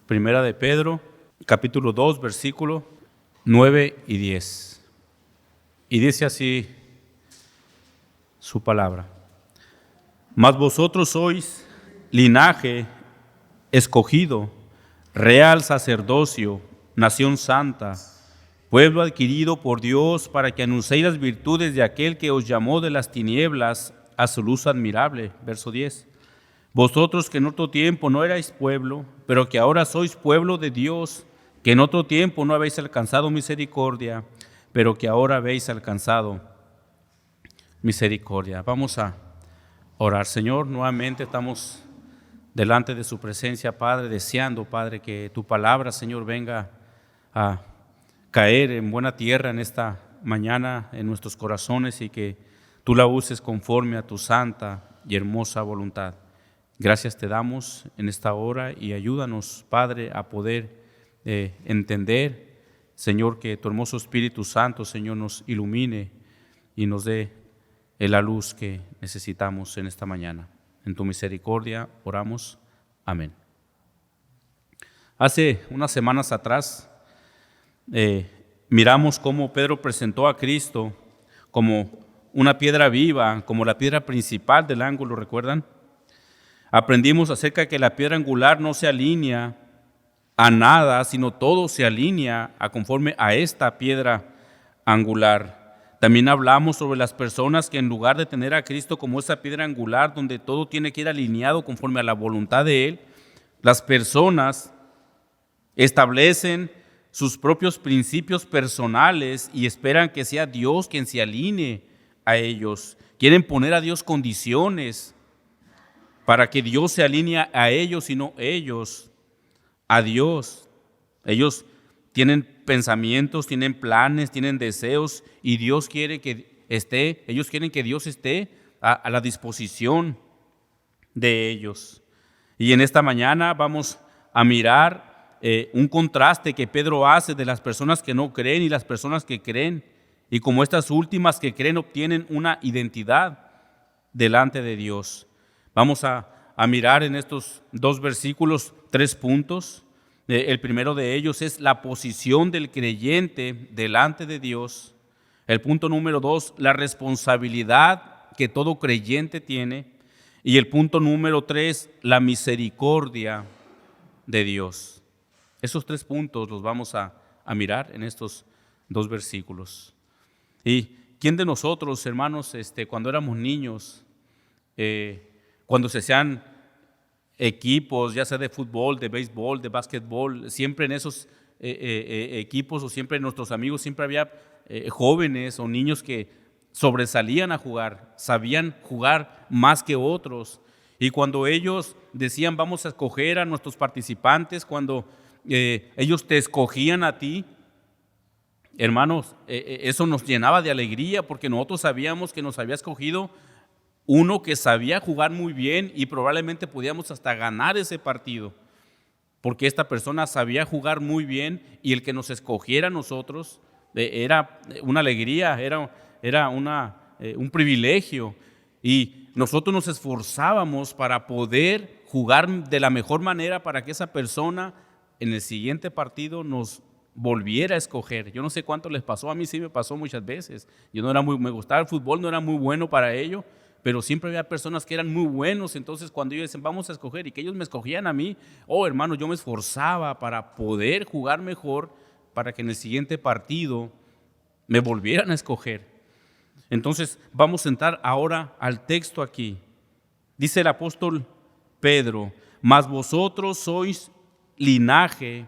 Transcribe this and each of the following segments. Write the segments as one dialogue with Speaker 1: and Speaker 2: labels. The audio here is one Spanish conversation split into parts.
Speaker 1: Primera de Pedro, capítulo 2, versículo 9 y 10. Y dice así su palabra: Mas vosotros sois linaje escogido, real sacerdocio, nación santa, pueblo adquirido por Dios, para que anunciéis las virtudes de aquel que os llamó de las tinieblas a su luz admirable. Verso 10. Vosotros que en otro tiempo no erais pueblo, pero que ahora sois pueblo de Dios, que en otro tiempo no habéis alcanzado misericordia, pero que ahora habéis alcanzado misericordia. Vamos a orar. Señor, nuevamente estamos delante de su presencia, Padre, deseando, Padre, que tu palabra, Señor, venga a caer en buena tierra en esta mañana en nuestros corazones y que tú la uses conforme a tu santa y hermosa voluntad. Gracias te damos en esta hora y ayúdanos, Padre, a poder entender, Señor, que tu hermoso Espíritu Santo, Señor, nos ilumine y nos dé la luz que necesitamos en esta mañana. En tu misericordia oramos. Amén. Hace unas semanas atrás miramos cómo Pedro presentó a Cristo como una piedra viva, como la piedra principal del ángulo, ¿recuerdan? Aprendimos acerca de que la piedra angular no se alinea a nada, sino todo se alinea conforme a esta piedra angular. También hablamos sobre las personas que en lugar de tener a Cristo como esa piedra angular donde todo tiene que ir alineado conforme a la voluntad de Él, las personas establecen sus propios principios personales y esperan que sea Dios quien se alinee a ellos. Quieren poner a Dios condiciones para que Dios se alinee a ellos y no ellos a Dios. Ellos tienen pensamientos, tienen planes, tienen deseos y Dios quiere que ellos quieren que Dios esté a la disposición de ellos. Y en esta mañana vamos a mirar un contraste que Pedro hace de las personas que no creen y las personas que creen, y como estas últimas que creen obtienen una identidad delante de Dios. Vamos a mirar en estos dos versículos 3 puntos. El primero de ellos es la posición del creyente delante de Dios. El punto número 2, la responsabilidad que todo creyente tiene. Y el punto número 3, la misericordia de Dios. Esos 3 puntos los vamos a mirar en estos 2 versículos. ¿Y quién de nosotros, hermanos, cuando éramos niños, cuando se hacían equipos, ya sea de fútbol, de béisbol, de básquetbol, siempre en esos equipos o siempre nuestros amigos, siempre había jóvenes o niños que sobresalían a jugar, sabían jugar más que otros? Y cuando ellos decían vamos a escoger a nuestros participantes, cuando ellos te escogían a ti, hermanos, eso nos llenaba de alegría porque nosotros sabíamos que nos había escogido uno que sabía jugar muy bien y probablemente podíamos hasta ganar ese partido, porque esta persona sabía jugar muy bien y el que nos escogiera a nosotros era una alegría, era un privilegio, y nosotros nos esforzábamos para poder jugar de la mejor manera para que esa persona en el siguiente partido nos volviera a escoger. Yo no sé cuánto les pasó, a mí sí me pasó muchas veces. Yo me gustaba el fútbol, no era muy bueno para ello, pero siempre había personas que eran muy buenos. Entonces cuando ellos decían vamos a escoger y que ellos me escogían a mí, hermano, yo me esforzaba para poder jugar mejor, para que en el siguiente partido me volvieran a escoger. Entonces vamos a entrar ahora al texto aquí. Dice el apóstol Pedro: mas vosotros sois linaje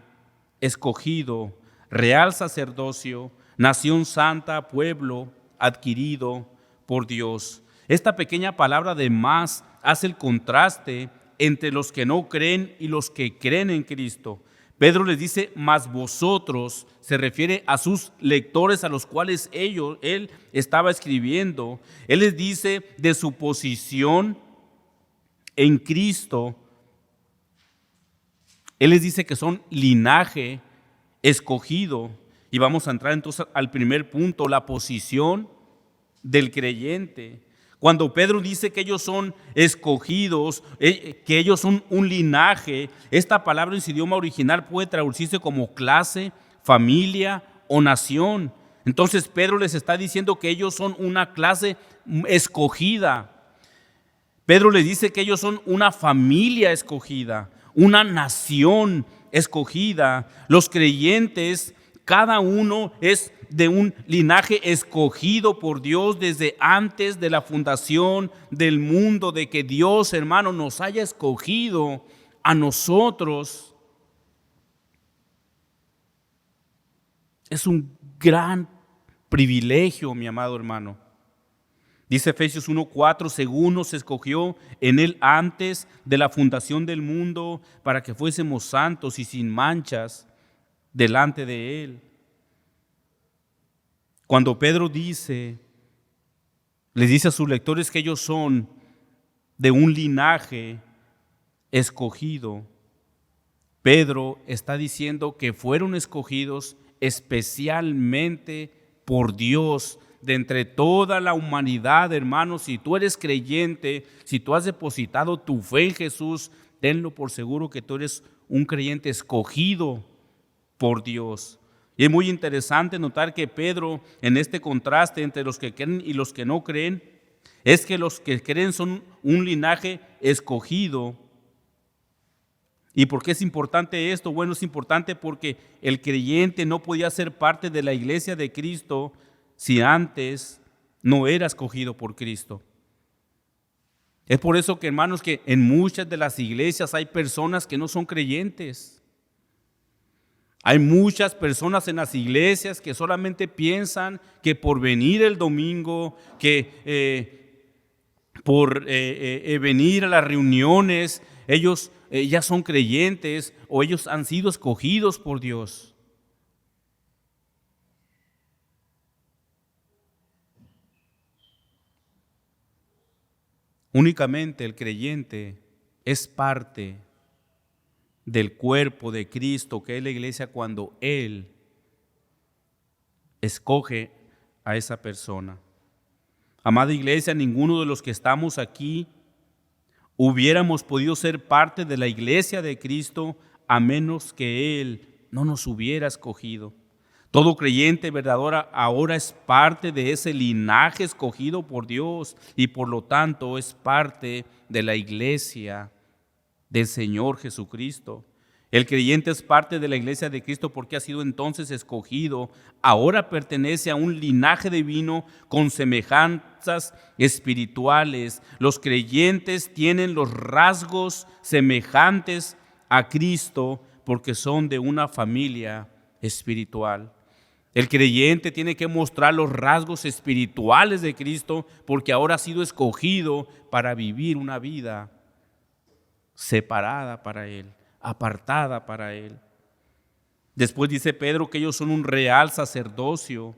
Speaker 1: escogido, real sacerdocio, nación santa, pueblo adquirido por Dios. Esta pequeña palabra de más hace el contraste entre los que no creen y los que creen en Cristo. Pedro les dice, mas vosotros, se refiere a sus lectores a los cuales él estaba escribiendo. Él les dice de su posición en Cristo. Él les dice que son linaje escogido. Y vamos a entrar entonces al primer punto, la posición del creyente. Cuando Pedro dice que ellos son escogidos, que ellos son un linaje, esta palabra en su idioma original puede traducirse como clase, familia o nación. Entonces Pedro les está diciendo que ellos son una clase escogida. Pedro les dice que ellos son una familia escogida, una nación escogida. Los creyentes, cada uno es de un linaje escogido por Dios desde antes de la fundación del mundo, de que Dios, hermano, nos haya escogido a nosotros. Es un gran privilegio, mi amado hermano. Dice Efesios 1:4, según nos escogió en Él antes de la fundación del mundo, para que fuésemos santos y sin manchas delante de Él. Cuando Pedro les dice a sus lectores que ellos son de un linaje escogido, Pedro está diciendo que fueron escogidos especialmente por Dios de entre toda la humanidad, hermanos. Si tú eres creyente, si tú has depositado tu fe en Jesús, tenlo por seguro que tú eres un creyente escogido por Dios. Y es muy interesante notar que Pedro, en este contraste entre los que creen y los que no creen, es que los que creen son un linaje escogido. ¿Y por qué es importante esto? Bueno, es importante porque el creyente no podía ser parte de la iglesia de Cristo si antes no era escogido por Cristo. Es por eso que, hermanos, que en muchas de las iglesias hay personas que no son creyentes. Hay muchas personas en las iglesias que solamente piensan que por venir el domingo, que por venir a las reuniones, ellos ya son creyentes o ellos han sido escogidos por Dios. Únicamente el creyente es parte del cuerpo de Cristo, que es la iglesia, cuando Él escoge a esa persona. Amada iglesia, ninguno de los que estamos aquí hubiéramos podido ser parte de la iglesia de Cristo a menos que Él no nos hubiera escogido. Todo creyente verdadero ahora es parte de ese linaje escogido por Dios y por lo tanto es parte de la iglesia del Señor Jesucristo. El creyente es parte de la iglesia de Cristo porque ha sido entonces escogido. Ahora pertenece a un linaje divino con semejanzas espirituales. Los creyentes tienen los rasgos semejantes a Cristo porque son de una familia espiritual. El creyente tiene que mostrar los rasgos espirituales de Cristo porque ahora ha sido escogido para vivir una vida separada para Él, apartada para Él. Después dice Pedro que ellos son un real sacerdocio.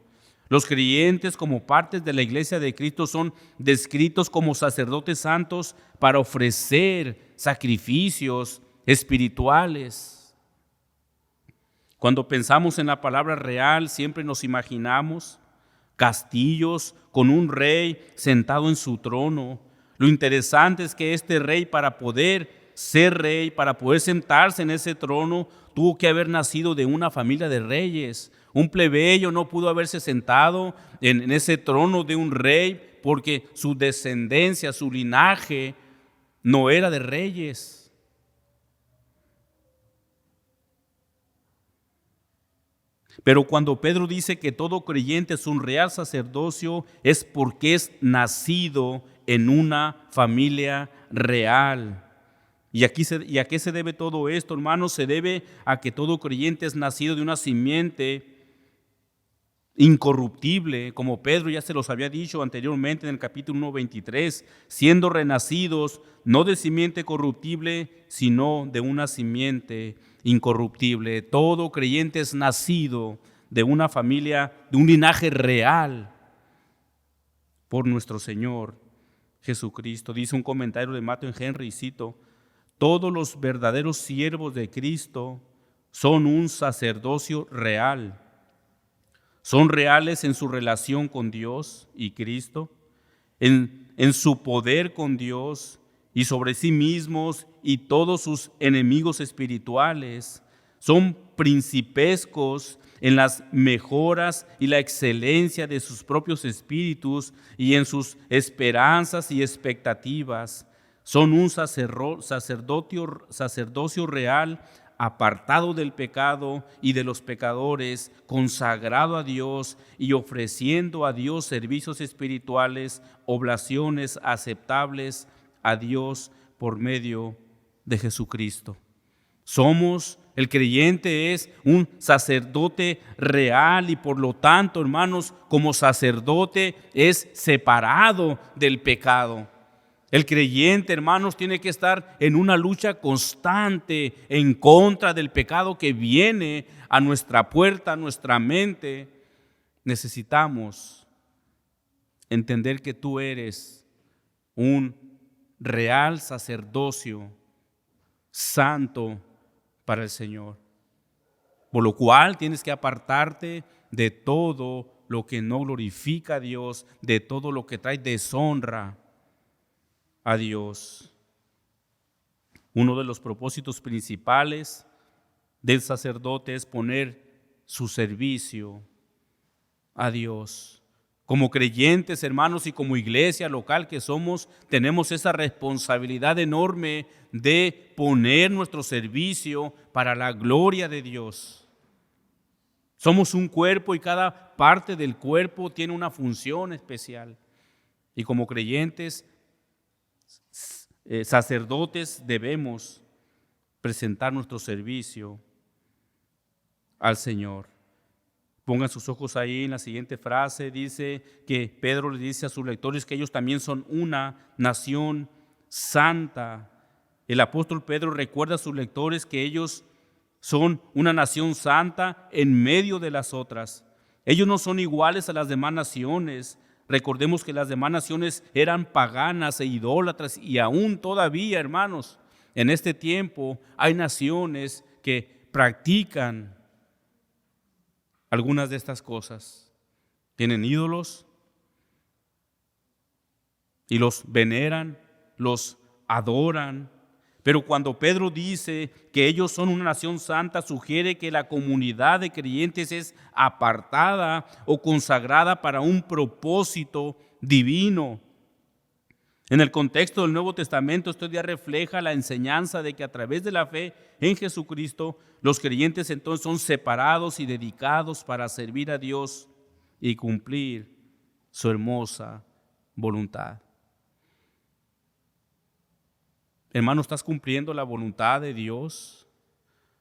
Speaker 1: Los creyentes, como partes de la iglesia de Cristo, son descritos como sacerdotes santos para ofrecer sacrificios espirituales. Cuando pensamos en la palabra real, siempre nos imaginamos castillos con un rey sentado en su trono. Lo interesante es que este rey, para poder ser rey, para poder sentarse en ese trono, tuvo que haber nacido de una familia de reyes. Un plebeyo no pudo haberse sentado en ese trono de un rey porque su descendencia, su linaje no era de reyes. Pero cuando Pedro dice que todo creyente es un real sacerdocio, es porque es nacido en una familia real. ¿Y a qué se debe todo esto, hermanos? Se debe a que todo creyente es nacido de una simiente incorruptible, como Pedro ya se los había dicho anteriormente en el capítulo 1:23, siendo renacidos no de simiente corruptible, sino de una simiente incorruptible. Todo creyente es nacido de una familia, de un linaje real por nuestro Señor Jesucristo. Dice un comentario de Matthew Henry, y cito: todos los verdaderos siervos de Cristo son un sacerdocio real. Son reales en su relación con Dios y Cristo. en su poder con Dios y sobre sí mismos y todos sus enemigos espirituales. Son principescos en las mejoras y la excelencia de sus propios espíritus y en sus esperanzas y expectativas. Son un sacerdocio real, apartado del pecado y de los pecadores, consagrado a Dios y ofreciendo a Dios servicios espirituales, oblaciones aceptables a Dios por medio de Jesucristo. El creyente es un sacerdote real y por lo tanto, hermanos, como sacerdote es separado del pecado. El creyente, hermanos, tiene que estar en una lucha constante en contra del pecado que viene a nuestra puerta, a nuestra mente. Necesitamos entender que tú eres un real sacerdocio santo para el Señor, por lo cual tienes que apartarte de todo lo que no glorifica a Dios, de todo lo que trae deshonra a Dios. Uno de los propósitos principales del sacerdote es poner su servicio a Dios. Como creyentes, hermanos, y como iglesia local que somos, tenemos esa responsabilidad enorme de poner nuestro servicio para la gloria de Dios. Somos un cuerpo y cada parte del cuerpo tiene una función especial. Y como creyentes, sacerdotes, debemos presentar nuestro servicio al Señor. Pongan sus ojos ahí en la siguiente frase. Dice que Pedro le dice a sus lectores que ellos también son una nación santa. El apóstol Pedro recuerda a sus lectores que ellos son una nación santa en medio de las otras. Ellos no son iguales a las demás naciones. Recordemos que las demás naciones eran paganas e idólatras y aún todavía, hermanos, en este tiempo hay naciones que practican algunas de estas cosas. Tienen ídolos y los veneran, los adoran. Pero cuando Pedro dice que ellos son una nación santa, sugiere que la comunidad de creyentes es apartada o consagrada para un propósito divino. En el contexto del Nuevo Testamento, esto ya refleja la enseñanza de que a través de la fe en Jesucristo, los creyentes entonces son separados y dedicados para servir a Dios y cumplir su hermosa voluntad. Hermano, ¿estás cumpliendo la voluntad de Dios?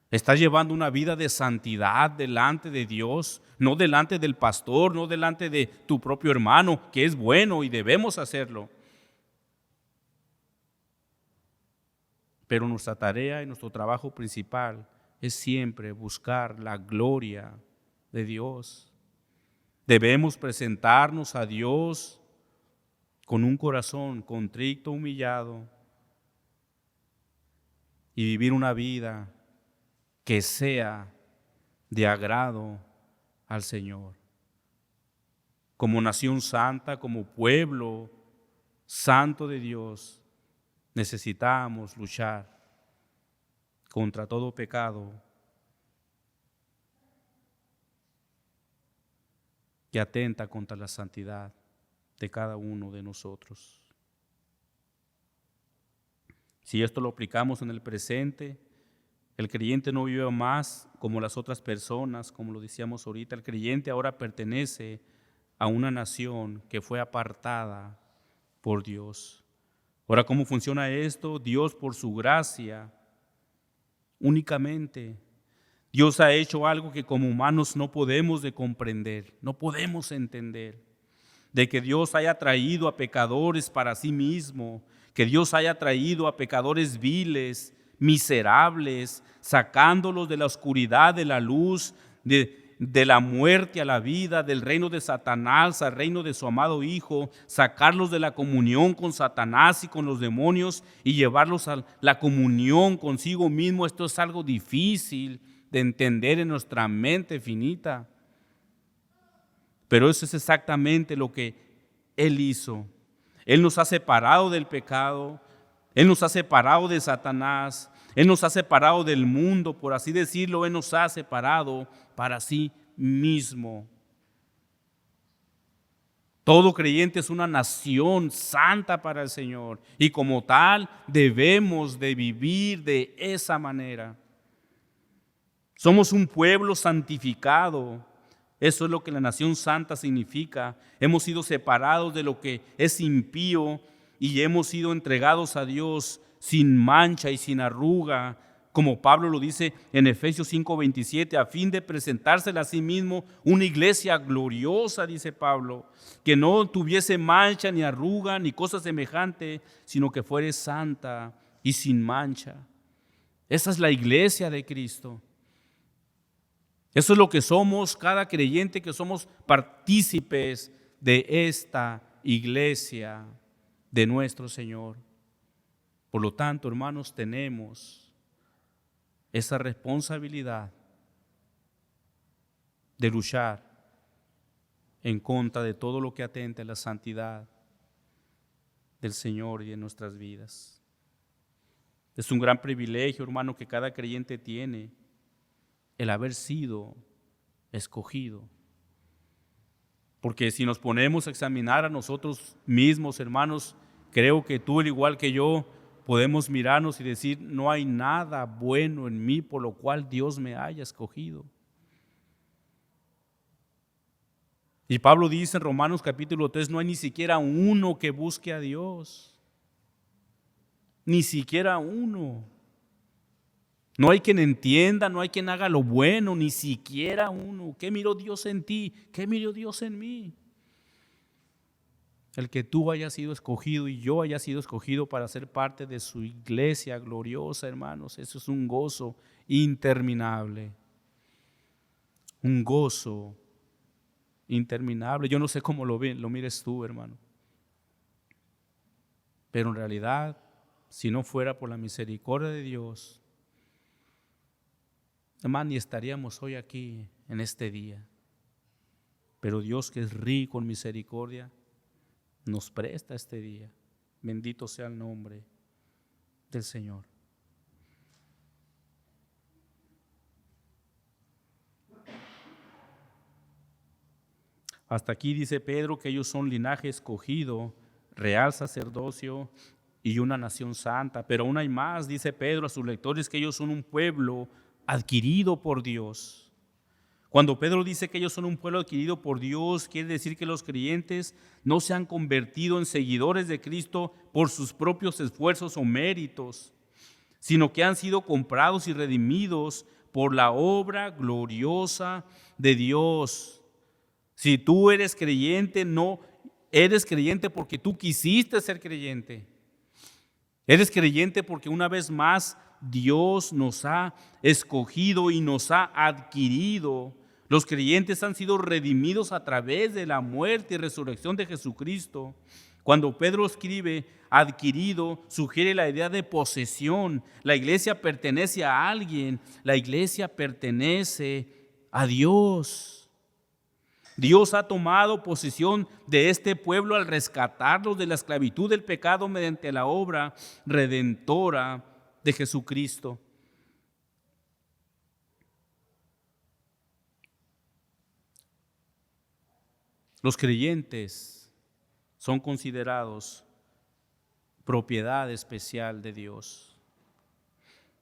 Speaker 1: ¿Estás llevando una vida de santidad delante de Dios? No delante del pastor, no delante de tu propio hermano, que es bueno y debemos hacerlo. Pero nuestra tarea y nuestro trabajo principal es siempre buscar la gloria de Dios. Debemos presentarnos a Dios con un corazón contrito, humillado, y vivir una vida que sea de agrado al Señor. Como nación santa, como pueblo santo de Dios, necesitamos luchar contra todo pecado que atenta contra la santidad de cada uno de nosotros. Si esto lo aplicamos en el presente, el creyente no vive más como las otras personas, como lo decíamos ahorita. El creyente ahora pertenece a una nación que fue apartada por Dios. Ahora, ¿cómo funciona esto? Dios, por su gracia, únicamente, Dios ha hecho algo que como humanos no podemos de comprender, no podemos entender. De que Dios haya traído a pecadores para sí mismo, que Dios haya traído a pecadores viles, miserables, sacándolos de la oscuridad, de la luz, de la muerte a la vida, del reino de Satanás al reino de su amado Hijo, sacarlos de la comunión con Satanás y con los demonios y llevarlos a la comunión consigo mismo. Esto es algo difícil de entender en nuestra mente finita. Pero eso es exactamente lo que Él hizo. Él nos ha separado del pecado, Él nos ha separado de Satanás, Él nos ha separado del mundo, por así decirlo, Él nos ha separado para sí mismo. Todo creyente es una nación santa para el Señor y como tal debemos de vivir de esa manera. Somos un pueblo santificado. Eso es lo que la nación santa significa. Hemos sido separados de lo que es impío y hemos sido entregados a Dios sin mancha y sin arruga, como Pablo lo dice en Efesios 5:27, a fin de presentársela a sí mismo una iglesia gloriosa, dice Pablo, que no tuviese mancha ni arruga ni cosa semejante, sino que fuere santa y sin mancha. Esa es la iglesia de Cristo. Eso es lo que somos, cada creyente, que somos partícipes de esta iglesia de nuestro Señor. Por lo tanto, hermanos, tenemos esa responsabilidad de luchar en contra de todo lo que atente a la santidad del Señor y de nuestras vidas. Es un gran privilegio, hermano, que cada creyente tiene, el haber sido escogido. Porque si nos ponemos a examinar a nosotros mismos, hermanos, creo que tú, al igual que yo, podemos mirarnos y decir, no hay nada bueno en mí por lo cual Dios me haya escogido. Y Pablo dice en Romanos capítulo 3, no hay ni siquiera uno que busque a Dios. Ni siquiera uno. No hay quien entienda, no hay quien haga lo bueno, ni siquiera uno. ¿Qué miró Dios en ti? ¿Qué miró Dios en mí? El que tú hayas sido escogido y yo haya sido escogido para ser parte de su iglesia gloriosa, hermanos, eso es un gozo interminable. Un gozo interminable. Yo no sé cómo lo mires tú, hermano. Pero en realidad, si no fuera por la misericordia de Dios, hermano, ni estaríamos hoy aquí en este día. Pero Dios, que es rico en misericordia, nos presta este día. Bendito sea el nombre del Señor. Hasta aquí dice Pedro que ellos son linaje escogido, real sacerdocio y una nación santa. Pero aún hay más, dice Pedro a sus lectores, que ellos son un pueblo adquirido por Dios. Cuando Pedro dice que ellos son un pueblo adquirido por Dios, quiere decir que los creyentes no se han convertido en seguidores de Cristo por sus propios esfuerzos o méritos, sino que han sido comprados y redimidos por la obra gloriosa de Dios. Si tú eres creyente, no eres creyente porque tú quisiste ser creyente. Eres creyente porque una vez más Dios nos ha escogido y nos ha adquirido. Los creyentes han sido redimidos a través de la muerte y resurrección de Jesucristo. Cuando Pedro escribe adquirido, sugiere la idea de posesión. La iglesia pertenece a alguien, la iglesia pertenece a Dios. Dios ha tomado posesión de este pueblo al rescatarlos de la esclavitud del pecado mediante la obra redentora de Jesucristo. Los creyentes son considerados propiedad especial de Dios.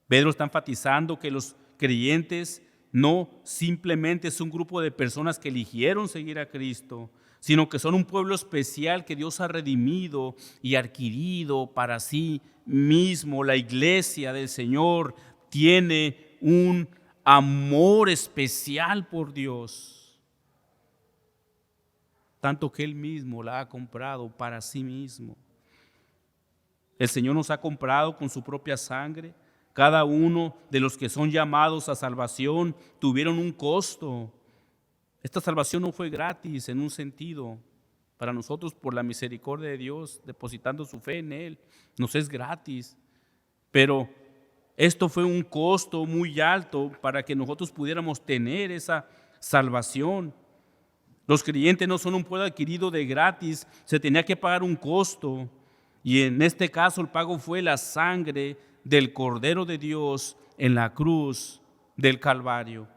Speaker 1: Pedro está enfatizando que los creyentes no simplemente es un grupo de personas que eligieron seguir a Cristo, sino que son un pueblo especial que Dios ha redimido y adquirido para sí mismo. La iglesia del Señor tiene un amor especial por Dios, tanto que Él mismo la ha comprado para sí mismo. El Señor nos ha comprado con su propia sangre. Cada uno de los que son llamados a salvación tuvieron un costo. Esta salvación no fue gratis en un sentido. Para nosotros, por la misericordia de Dios, depositando su fe en Él, nos es gratis. Pero esto fue un costo muy alto para que nosotros pudiéramos tener esa salvación. Los creyentes no son un pueblo adquirido de gratis, se tenía que pagar un costo. Y en este caso el pago fue la sangre del Cordero de Dios en la cruz del Calvario.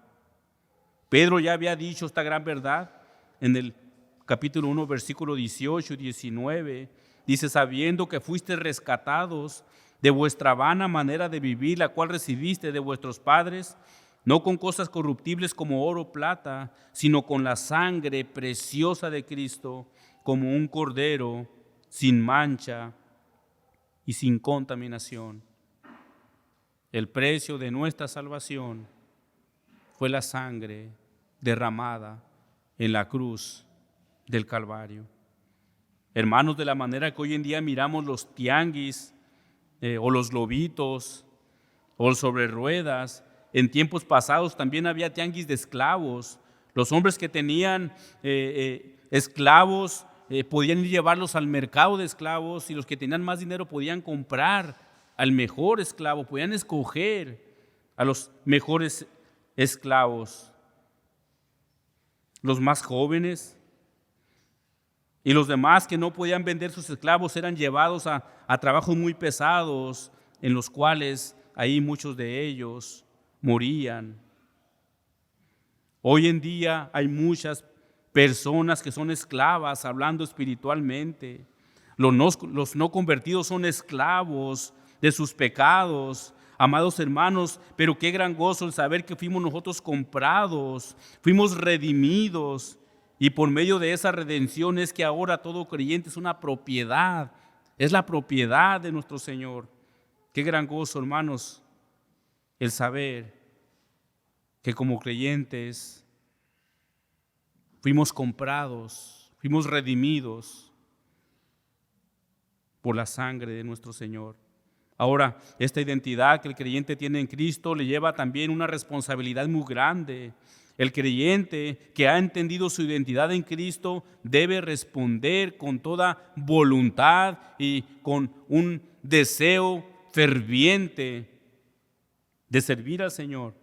Speaker 1: Pedro ya había dicho esta gran verdad en el capítulo 1, versículo 18 y 19. Dice, sabiendo que fuiste rescatados de vuestra vana manera de vivir, la cual recibiste de vuestros padres, no con cosas corruptibles como oro o plata, sino con la sangre preciosa de Cristo, como un cordero sin mancha y sin contaminación. El precio de nuestra salvación fue la sangre derramada en la cruz del Calvario. Hermanos, de la manera que hoy en día miramos los tianguis o los lobitos o sobre ruedas, en tiempos pasados también había tianguis de esclavos. Los hombres que tenían esclavos podían ir llevarlos al mercado de esclavos, y los que tenían más dinero podían comprar al mejor esclavo, podían escoger a los mejores esclavos. Los más jóvenes y los demás que no podían vender sus esclavos eran llevados a trabajos muy pesados, en los cuales ahí muchos de ellos morían. Hoy en día hay muchas personas que son esclavas, hablando espiritualmente. Los no convertidos son esclavos de sus pecados. Amados hermanos, pero qué gran gozo el saber que fuimos nosotros comprados, fuimos redimidos, y por medio de esa redención es que ahora todo creyente es una propiedad, es la propiedad de nuestro Señor. Qué gran gozo, hermanos, el saber que como creyentes fuimos comprados, fuimos redimidos por la sangre de nuestro Señor. Ahora, esta identidad que el creyente tiene en Cristo le lleva también una responsabilidad muy grande. El creyente que ha entendido su identidad en Cristo debe responder con toda voluntad y con un deseo ferviente de servir al Señor,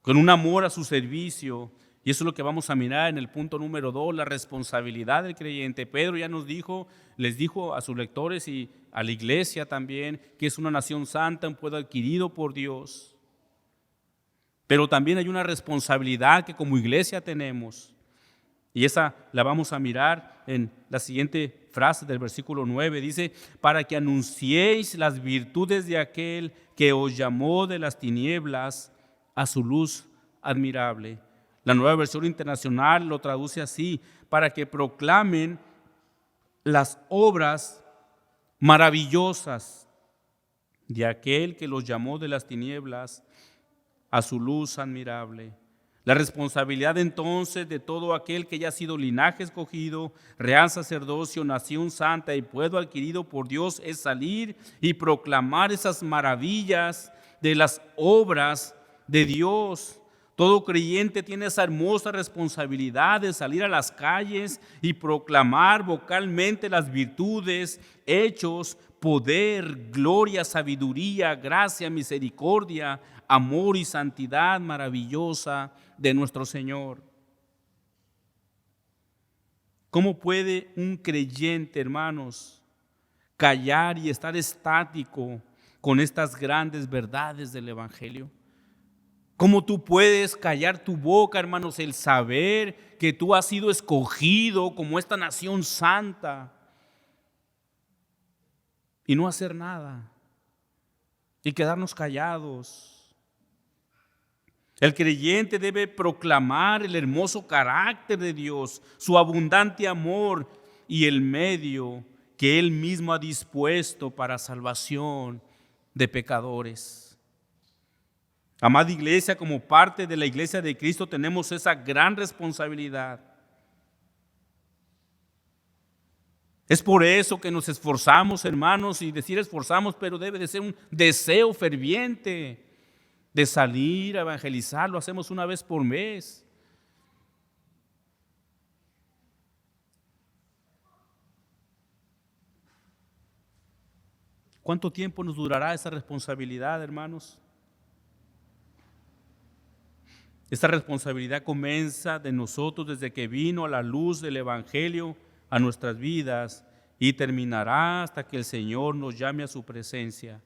Speaker 1: con un amor a su servicio. Y eso es lo que vamos a mirar en el punto número 2, la responsabilidad del creyente. Pedro ya les dijo a sus lectores y a la iglesia también, que es una nación santa, un pueblo adquirido por Dios. Pero también hay una responsabilidad que como iglesia tenemos. Y esa la vamos a mirar en la siguiente frase del versículo 9. Dice, para que anunciéis las virtudes de aquel que os llamó de las tinieblas a su luz admirable. La Nueva Versión Internacional lo traduce así, para que proclamen las obras maravillosas de aquel que los llamó de las tinieblas a su luz admirable. La responsabilidad entonces de todo aquel que haya sido linaje escogido, real sacerdocio, nación santa y pueblo adquirido por Dios es salir y proclamar esas maravillas de las obras de Dios. Todo creyente tiene esa hermosa responsabilidad de salir a las calles y proclamar vocalmente las virtudes, hechos, poder, gloria, sabiduría, gracia, misericordia, amor y santidad maravillosa de nuestro Señor. ¿Cómo puede un creyente, hermanos, callar y estar estático con estas grandes verdades del Evangelio? ¿Cómo tú puedes callar tu boca, hermanos, el saber que tú has sido escogido como esta nación santa y no hacer nada y quedarnos callados? El creyente debe proclamar el hermoso carácter de Dios, su abundante amor y el medio que Él mismo ha dispuesto para salvación de pecadores. Amada iglesia, como parte de la iglesia de Cristo tenemos esa gran responsabilidad. Es por eso que nos esforzamos, hermanos, y decir esforzamos, pero debe de ser un deseo ferviente de salir a evangelizar. Lo hacemos una vez por mes. ¿Cuánto tiempo nos durará esa responsabilidad, hermanos? Esta responsabilidad comienza de nosotros desde que vino a la luz del Evangelio a nuestras vidas y terminará hasta que el Señor nos llame a su presencia.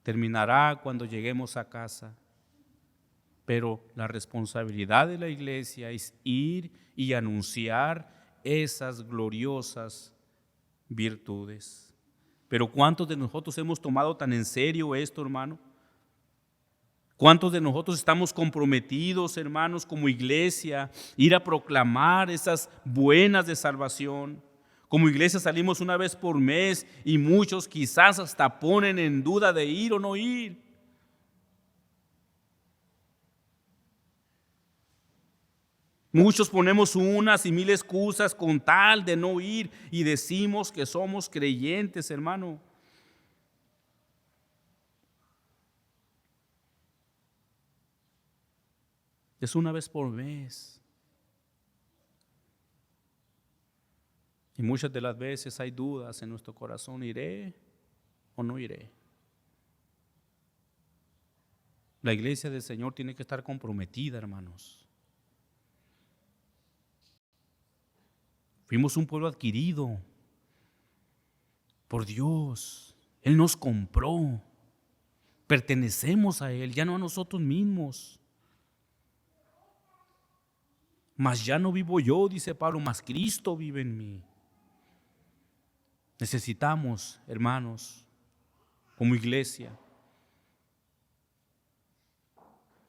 Speaker 1: Terminará cuando lleguemos a casa. Pero la responsabilidad de la iglesia es ir y anunciar esas gloriosas virtudes. Pero ¿cuántos de nosotros hemos tomado tan en serio esto, hermano? ¿Cuántos de nosotros estamos comprometidos, hermanos, como iglesia, ir a proclamar esas buenas de salvación? Como iglesia salimos una vez por mes y muchos quizás hasta ponen en duda de ir o no ir. Muchos ponemos unas y mil excusas con tal de no ir y decimos que somos creyentes, hermano. Es una vez por mes. Y muchas de las veces hay dudas en nuestro corazón, ¿iré o no iré? La iglesia del Señor tiene que estar comprometida, hermanos. Fuimos un pueblo adquirido por Dios. Él nos compró. Pertenecemos a Él, ya no a nosotros mismos. Mas ya no vivo yo, dice Pablo, mas Cristo vive en mí. Necesitamos, hermanos, como iglesia,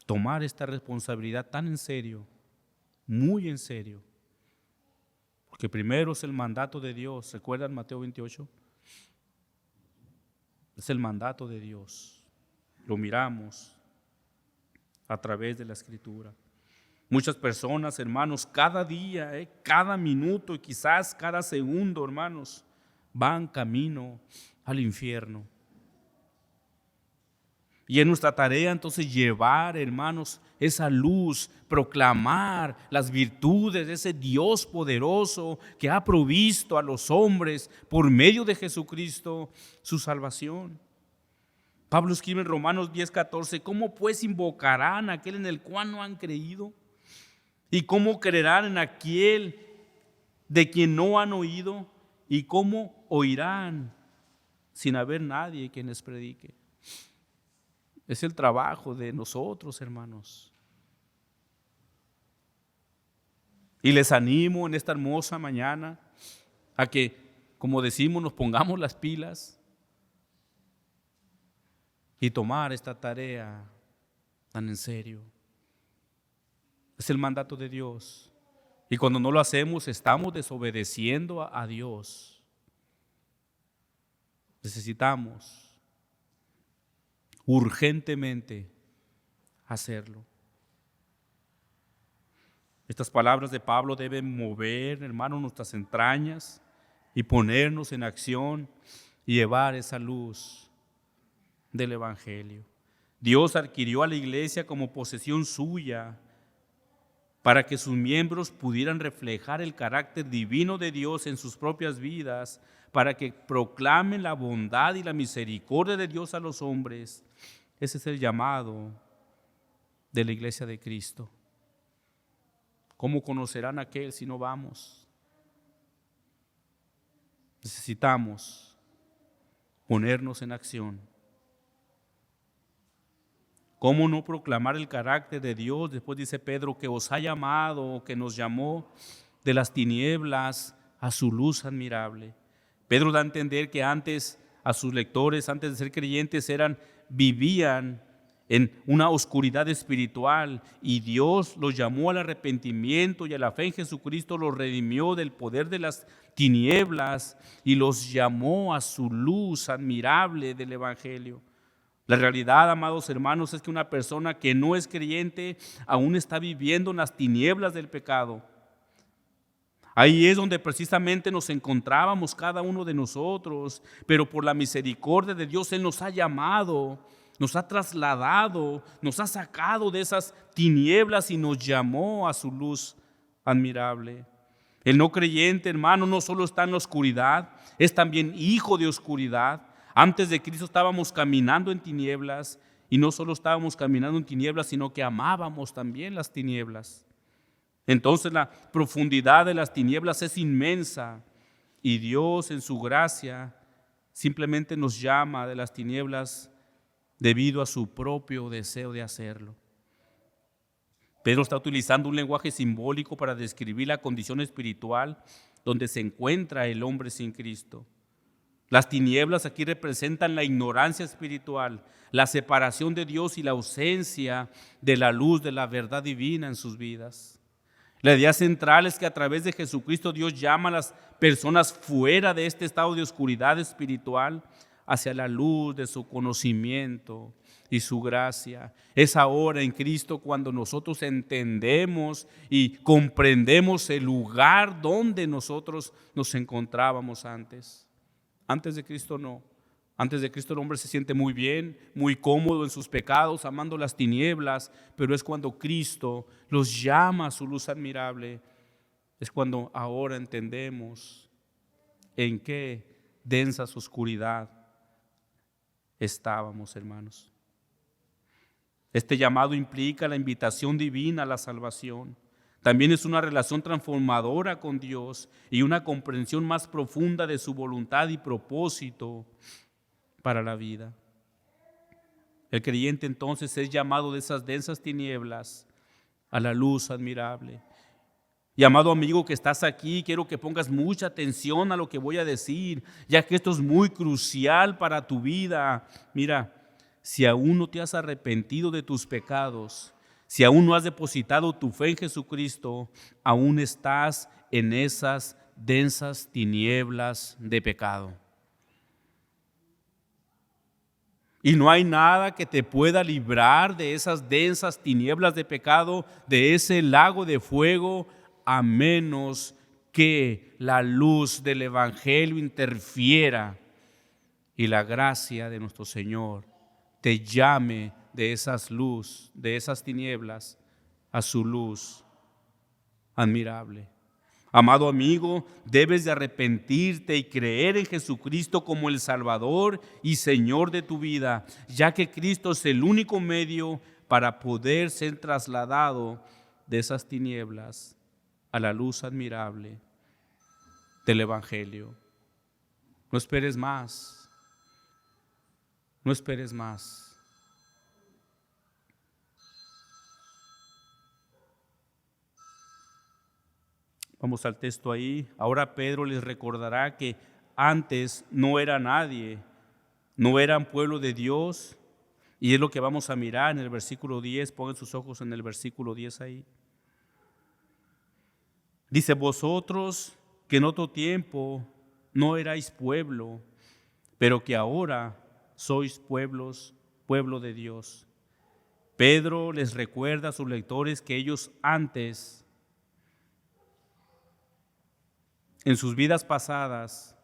Speaker 1: tomar esta responsabilidad tan en serio, muy en serio. Porque primero es el mandato de Dios. ¿Recuerdan Mateo 28? Es el mandato de Dios. Lo miramos a través de la Escritura. Muchas personas, hermanos, cada día, cada minuto y quizás cada segundo, hermanos, van camino al infierno. Y es nuestra tarea entonces llevar, hermanos, esa luz, proclamar las virtudes de ese Dios poderoso que ha provisto a los hombres por medio de Jesucristo su salvación. Pablo escribe en Romanos 10:14, ¿cómo pues invocarán a aquel en el cual no han creído? ¿Y cómo creerán en aquel de quien no han oído? ¿Y cómo oirán sin haber nadie quien les predique? Es el trabajo de nosotros, hermanos. Y les animo en esta hermosa mañana a que, como decimos, nos pongamos las pilas y tomar esta tarea tan en serio. Es el mandato de Dios. Y cuando no lo hacemos, estamos desobedeciendo a Dios. Necesitamos urgentemente hacerlo. Estas palabras de Pablo deben mover, hermano, nuestras entrañas y ponernos en acción y llevar esa luz del Evangelio. Dios adquirió a la iglesia como posesión suya para que sus miembros pudieran reflejar el carácter divino de Dios en sus propias vidas, para que proclamen la bondad y la misericordia de Dios a los hombres. Ese es el llamado de la iglesia de Cristo. ¿Cómo conocerán a aquel si no vamos? Necesitamos ponernos en acción. ¿Cómo no proclamar el carácter de Dios? Después dice Pedro que os ha llamado, que nos llamó de las tinieblas a su luz admirable. Pedro da a entender que antes a sus lectores, antes de ser creyentes, vivían en una oscuridad espiritual y Dios los llamó al arrepentimiento y a la fe en Jesucristo, los redimió del poder de las tinieblas y los llamó a su luz admirable del Evangelio. La realidad, amados hermanos, es que una persona que no es creyente aún está viviendo en las tinieblas del pecado. Ahí es donde precisamente nos encontrábamos cada uno de nosotros, pero por la misericordia de Dios Él nos ha llamado, nos ha trasladado, nos ha sacado de esas tinieblas y nos llamó a su luz admirable. El no creyente, hermano, no solo está en la oscuridad, es también hijo de oscuridad. Antes de Cristo estábamos caminando en tinieblas Y no solo estábamos caminando en tinieblas, sino que amábamos también las tinieblas. Entonces la profundidad de las tinieblas es inmensa y Dios en su gracia simplemente nos llama de las tinieblas debido a su propio deseo de hacerlo. Pedro está utilizando un lenguaje simbólico para describir la condición espiritual donde se encuentra el hombre sin Cristo. Las tinieblas aquí representan la ignorancia espiritual, la separación de Dios y la ausencia de la luz de la verdad divina en sus vidas. La idea central es que a través de Jesucristo Dios llama a las personas fuera de este estado de oscuridad espiritual hacia la luz de su conocimiento y su gracia. Es ahora en Cristo cuando nosotros entendemos y comprendemos el lugar donde nosotros nos encontrábamos antes. Antes de Cristo no. Antes de Cristo el hombre se siente muy bien, muy cómodo en sus pecados, amando las tinieblas, pero es cuando Cristo los llama a su luz admirable, es cuando ahora entendemos en qué densa oscuridad estábamos, hermanos. Este llamado implica la invitación divina a la salvación. También es una relación transformadora con Dios y una comprensión más profunda de su voluntad y propósito para la vida. El creyente entonces es llamado de esas densas tinieblas a la luz admirable. Y amado amigo que estás aquí, quiero que pongas mucha atención a lo que voy a decir, ya que esto es muy crucial para tu vida. Mira, si aún no te has arrepentido de tus pecados, si aún no has depositado tu fe en Jesucristo, aún estás en esas densas tinieblas de pecado. Y no hay nada que te pueda librar de esas densas tinieblas de pecado, de ese lago de fuego, a menos que la luz del Evangelio interfiera y la gracia de nuestro Señor te llame de esas luz, de esas tinieblas, a su luz admirable. Amado amigo, debes de arrepentirte y creer en Jesucristo como el Salvador y Señor de tu vida, ya que Cristo es el único medio para poder ser trasladado de esas tinieblas a la luz admirable del Evangelio. No esperes más, no esperes más. Vamos al texto ahí. Ahora Pedro les recordará que antes no era nadie, no eran pueblo de Dios, y es lo que vamos a mirar en el versículo 10. Pongan sus ojos en el versículo 10 ahí. Dice: vosotros que en otro tiempo no erais pueblo, pero que ahora sois pueblo de Dios. Pedro les recuerda a sus lectores que ellos antes, en sus vidas pasadas,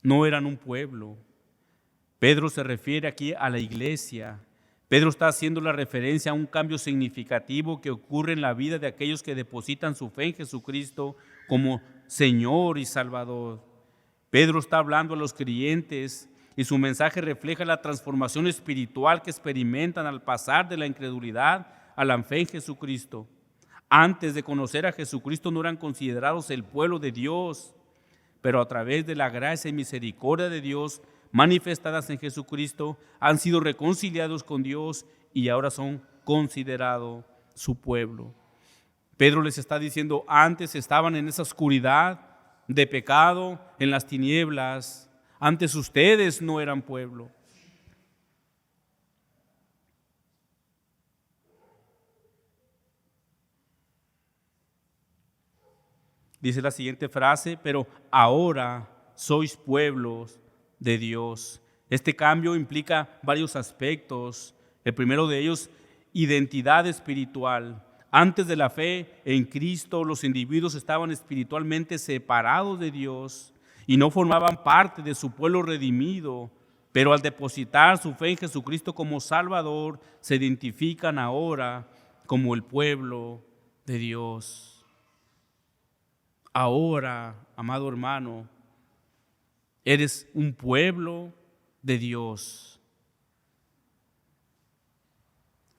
Speaker 1: no eran un pueblo. Pedro se refiere aquí a la iglesia. Pedro está haciendo la referencia a un cambio significativo que ocurre en la vida de aquellos que depositan su fe en Jesucristo como Señor y Salvador. Pedro está hablando a los creyentes y su mensaje refleja la transformación espiritual que experimentan al pasar de la incredulidad a la fe en Jesucristo. Antes de conocer a Jesucristo no eran considerados el pueblo de Dios, pero a través de la gracia y misericordia de Dios manifestadas en Jesucristo han sido reconciliados con Dios y ahora son considerados su pueblo. Pedro les está diciendo: antes estaban en esa oscuridad de pecado, en las tinieblas. Antes ustedes no eran pueblo. Dice la siguiente frase: pero ahora sois pueblos de Dios. Este cambio implica varios aspectos. El primero de ellos, identidad espiritual. Antes de la fe en Cristo, los individuos estaban espiritualmente separados de Dios y no formaban parte de su pueblo redimido, pero al depositar su fe en Jesucristo como Salvador, se identifican ahora como el pueblo de Dios. Ahora, amado hermano, eres un pueblo de Dios.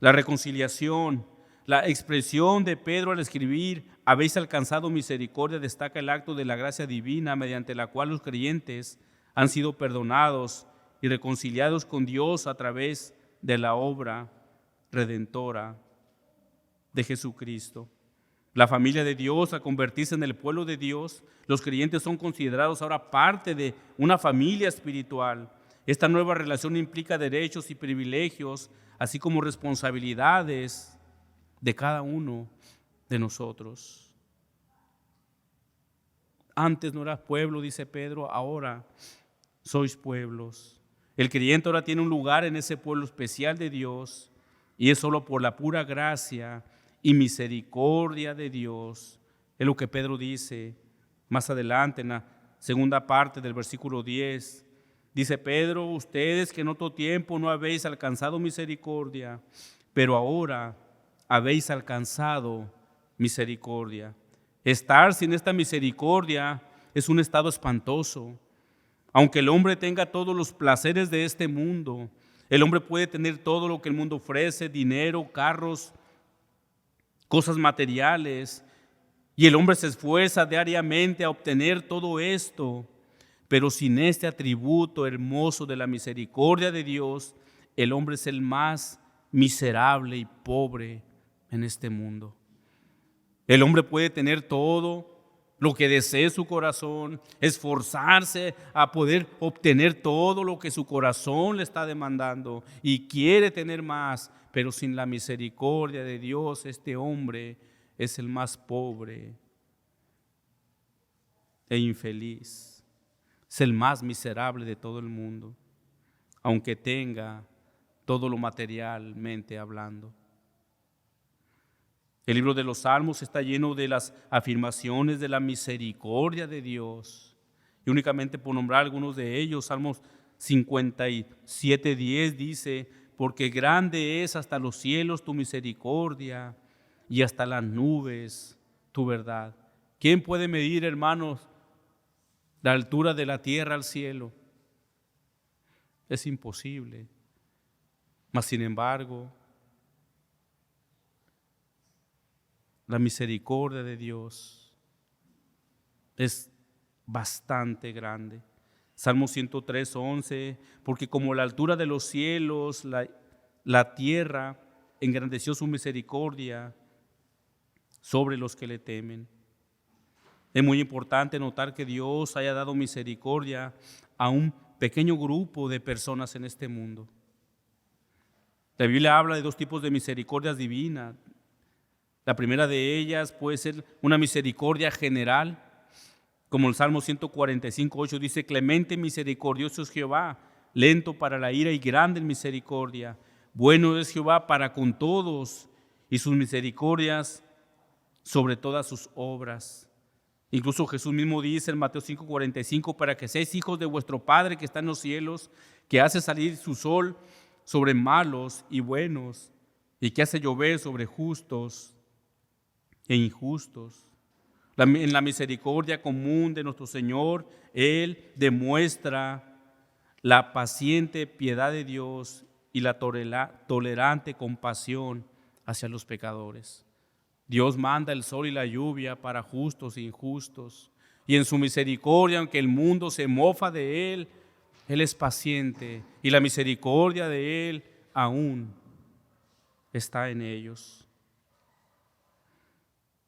Speaker 1: La reconciliación, la expresión de Pedro al escribir, habéis alcanzado misericordia, destaca el acto de la gracia divina mediante la cual los creyentes han sido perdonados y reconciliados con Dios a través de la obra redentora de Jesucristo. La familia de Dios, al convertirse en el pueblo de Dios, los creyentes son considerados ahora parte de una familia espiritual. Esta nueva relación implica derechos y privilegios, así como responsabilidades de cada uno de nosotros. Antes no eras pueblo, dice Pedro, ahora sois pueblos. El creyente ahora tiene un lugar en ese pueblo especial de Dios, y es solo por la pura gracia y misericordia de Dios. Es lo que Pedro dice más adelante en la segunda parte del versículo 10. Dice Pedro: ustedes que en otro tiempo no habéis alcanzado misericordia, pero ahora habéis alcanzado misericordia. Estar sin esta misericordia es un estado espantoso. Aunque el hombre tenga todos los placeres de este mundo, el hombre puede tener todo lo que el mundo ofrece: dinero, carros, cosas materiales, y el hombre se esfuerza diariamente a obtener todo esto, pero sin este atributo hermoso de la misericordia de Dios, el hombre es el más miserable y pobre en este mundo. El hombre puede tener todo lo que desee su corazón, esforzarse a poder obtener todo lo que su corazón le está demandando y quiere tener más, pero sin la misericordia de Dios, este hombre es el más pobre e infeliz. Es el más miserable de todo el mundo, aunque tenga todo lo materialmente hablando. El libro de los Salmos está lleno de las afirmaciones de la misericordia de Dios. Y únicamente por nombrar algunos de ellos, Salmos 57:10 dice: porque grande es hasta los cielos tu misericordia y hasta las nubes tu verdad. ¿Quién puede medir, hermanos, la altura de la tierra al cielo? Es imposible. Mas sin embargo, la misericordia de Dios es bastante grande. Salmo 103:11, porque como la altura de los cielos, la tierra engrandeció su misericordia sobre los que le temen. Es muy importante notar que Dios haya dado misericordia a un pequeño grupo de personas en este mundo. La Biblia habla de dos tipos de misericordias divinas. La primera de ellas puede ser una misericordia general, como el Salmo 145:8 dice: clemente y misericordioso es Jehová, lento para la ira y grande en misericordia. Bueno es Jehová para con todos, y sus misericordias sobre todas sus obras. Incluso Jesús mismo dice en Mateo 5:45: para que seáis hijos de vuestro Padre que está en los cielos, que hace salir su sol sobre malos y buenos, y que hace llover sobre justos e injustos. En la misericordia común de nuestro Señor, Él demuestra la paciente piedad de Dios y la tolerante compasión hacia los pecadores. Dios manda el sol y la lluvia para justos e injustos, y en su misericordia, aunque el mundo se mofa de Él, Él es paciente, y la misericordia de Él aún está en ellos.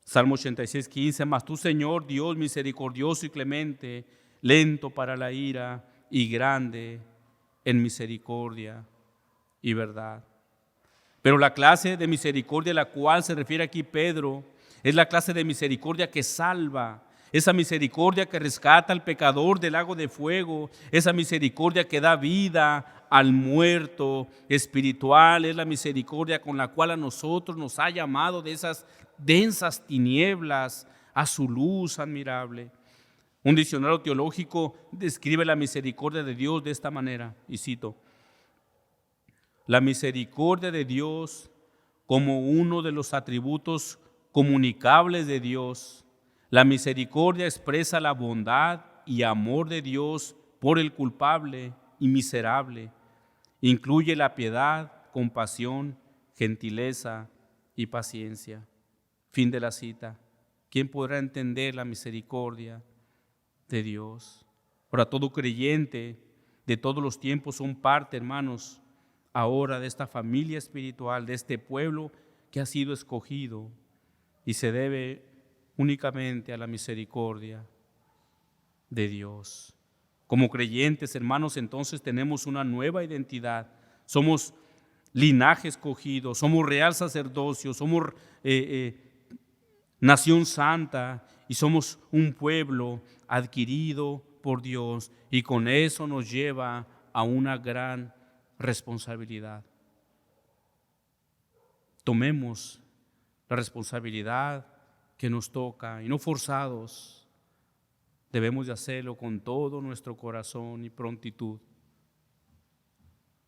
Speaker 1: Salmo 86:15: mas tú, Señor, Dios misericordioso y clemente, lento para la ira y grande en misericordia y verdad. Pero la clase de misericordia a la cual se refiere aquí Pedro es la clase de misericordia que salva, esa misericordia que rescata al pecador del lago de fuego, esa misericordia que da vida al muerto espiritual, es la misericordia con la cual a nosotros nos ha llamado de esas densas tinieblas a su luz admirable. Un diccionario teológico describe la misericordia de Dios de esta manera, y cito: la misericordia de Dios como uno de los atributos comunicables de Dios. La misericordia expresa la bondad y amor de Dios por el culpable y miserable. Incluye la piedad, compasión, gentileza y paciencia. Fin de la cita. ¿Quién podrá entender la misericordia de Dios? Ahora, todo creyente de todos los tiempos son parte, hermanos, ahora de esta familia espiritual, de este pueblo que ha sido escogido y se debe únicamente a la misericordia de Dios. Como creyentes, hermanos, entonces tenemos una nueva identidad. Somos linaje escogido, somos real sacerdocio, somos nación santa y somos un pueblo adquirido por Dios, y con eso nos lleva a una gran responsabilidad. Tomemos la responsabilidad que nos toca y no forzados. Debemos de hacerlo con todo nuestro corazón y prontitud.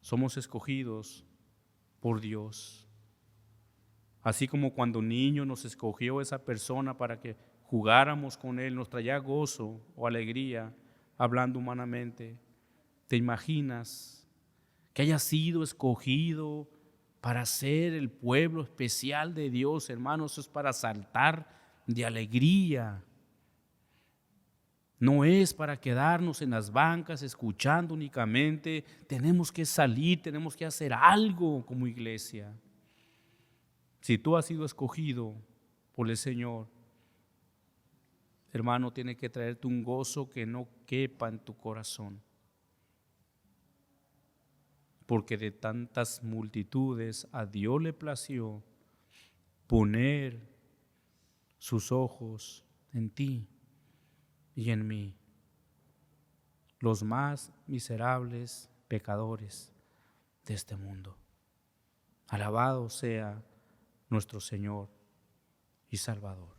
Speaker 1: Somos escogidos por Dios. Así como cuando niño nos escogió esa persona para que jugáramos con él, nos traía gozo o alegría, hablando humanamente. ¿Te imaginas que haya sido escogido para ser el pueblo especial de Dios, hermanos? Eso es para saltar de alegría. No es para quedarnos en las bancas escuchando únicamente. Tenemos que salir, tenemos que hacer algo como iglesia. Si tú has sido escogido por el Señor, hermano, tiene que traerte un gozo que no quepa en tu corazón. Porque de tantas multitudes a Dios le plació poner sus ojos en ti y en mí, los más miserables pecadores de este mundo. Alabado sea nuestro Señor y Salvador.